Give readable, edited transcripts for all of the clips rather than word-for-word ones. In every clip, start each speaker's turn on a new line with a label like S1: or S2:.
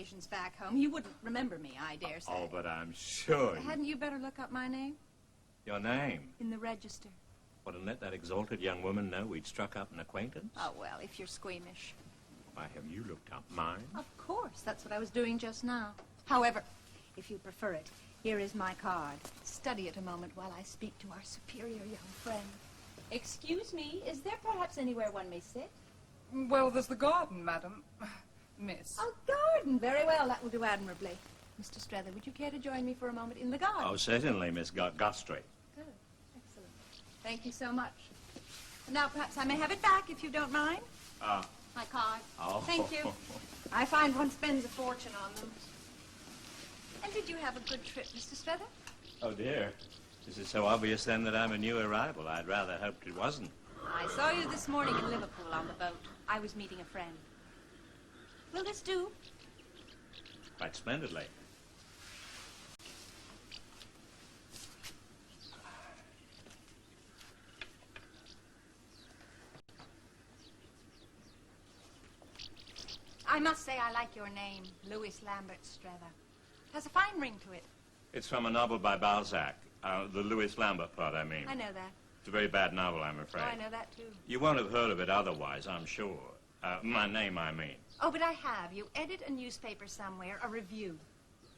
S1: occasions back home. You wouldn't remember me, I dare say.
S2: Oh, but I'm sure.
S1: Hadn't you better look up my name?
S2: Your name?
S1: In the register.
S2: What, and let that exalted young woman know we'd struck up an acquaintance?
S1: Oh, well, if you're squeamish.
S2: Why, have you looked up mine?
S1: Of course. That's what I was doing just now. However, if you prefer it, here is my card. Study it a moment while I speak to our superior young friend. Excuse me, is there perhaps anywhere one may sit?
S3: Well, there's the garden, madam. Miss.
S1: Oh, garden. Very well. That will do admirably. Mr. Strether, would you care to join me for a moment in the garden?
S2: Oh, certainly, Miss Gustry.
S1: Good. Excellent. Thank you so much. And now perhaps I may have it back, if you don't mind. My card.
S2: Oh.
S1: Thank you. I find one spends a fortune on them. And did you have a good trip, Mr. Strether?
S2: Oh, dear. Is it so obvious, then, that I'm a new arrival? I'd rather hoped it wasn't.
S1: I saw you this morning in Liverpool on the boat. I was meeting a friend. Will this do?
S2: Quite splendidly.
S1: I must say I like your name, Louis Lambert Strether. It has a fine ring to it.
S2: It's from a novel by Balzac. The Louis Lambert plot, I mean.
S1: I know that.
S2: It's a very bad novel, I'm afraid.
S1: Oh, I know that, too.
S2: You won't have heard of it otherwise, I'm sure. My name, I mean.
S1: Oh, but I have. You edit a newspaper somewhere, a review.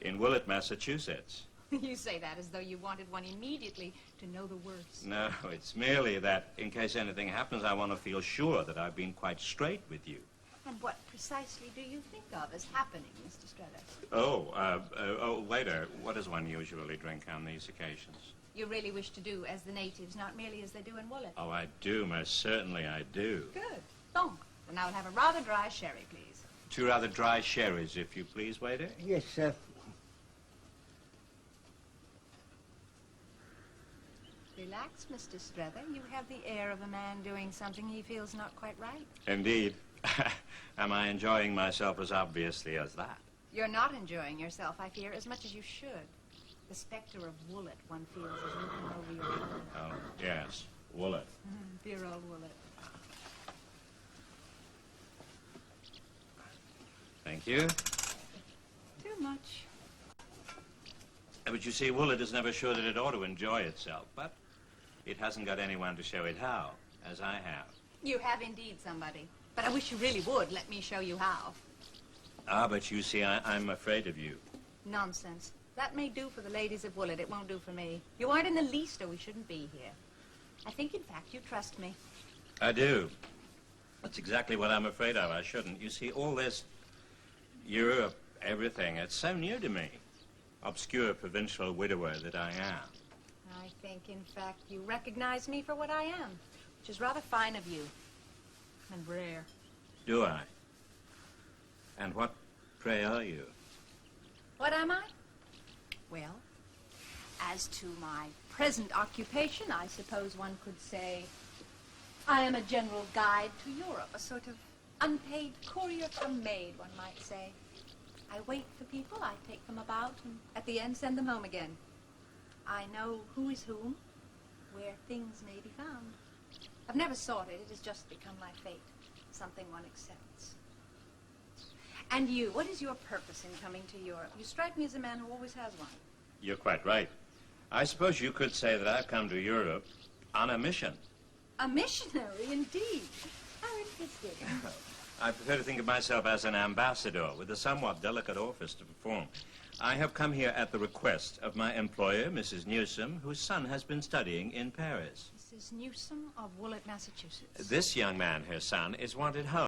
S2: In Willett, Massachusetts.
S1: You say that as though you wanted one immediately to know the worst.
S2: No, it's merely that in case anything happens, I want to feel sure that I've been quite straight with you.
S1: And what precisely do you think of as happening, Mr. Strether?
S2: Oh, waiter, what does one usually drink on these occasions?
S1: You really wish to do as the natives, not merely as they do in Woollet.
S2: Oh, I do, most certainly I do.
S1: Good. Donc. And I will have a rather dry sherry, please.
S2: 2 rather dry sherries, if you please, waiter.
S4: Yes, sir.
S1: Relax, Mr. Strether. You have the air of a man doing something he feels not quite right.
S2: Indeed. Am I enjoying myself as obviously as that?
S1: You're not enjoying yourself, I fear, as much as you should. The specter of Woollet, one feels, is looming over your head.
S2: Oh, yes, Woollet.
S1: Dear old Woollet.
S2: Thank you.
S1: Too much.
S2: But you see, Woollet is never sure that it ought to enjoy itself, but it hasn't got anyone to show it how, as I have.
S1: You have indeed somebody. But I wish you really would let me show you how.
S2: Ah, but you see, I'm afraid of you.
S1: Nonsense. That may do for the ladies of Woollet. It won't do for me. You aren't in the least, or we shouldn't be here. I think, in fact, you trust me.
S2: I do. That's exactly what I'm afraid of. I shouldn't. You see, all this Europe, everything, it's so new to me. Obscure provincial widower that I am.
S1: I think, in fact, you recognize me for what I am, which is rather fine of you. And rare.
S2: Do I? And what, pray, are you?
S1: What am I? Well, as to my present occupation, I suppose one could say I am a general guide to Europe, a sort of unpaid courier come maid, one might say. I wait for people, I take them about, and at the end send them home again. I know who is whom, where things may be found. I've never sought it. It has just become my fate, something one accepts. And you, what is your purpose in coming to Europe? You strike me as a man who always has one.
S2: You're quite right. I suppose you could say that I've come to Europe on a mission.
S1: A missionary, indeed. How interesting.
S2: I prefer to think of myself as an ambassador with a somewhat delicate office to perform. I have come here at the request of my employer, Mrs. Newsom, whose son has been studying in Paris.
S1: Mrs. Newsom of Woollet, Massachusetts.
S2: This young man, her son, is wanted home.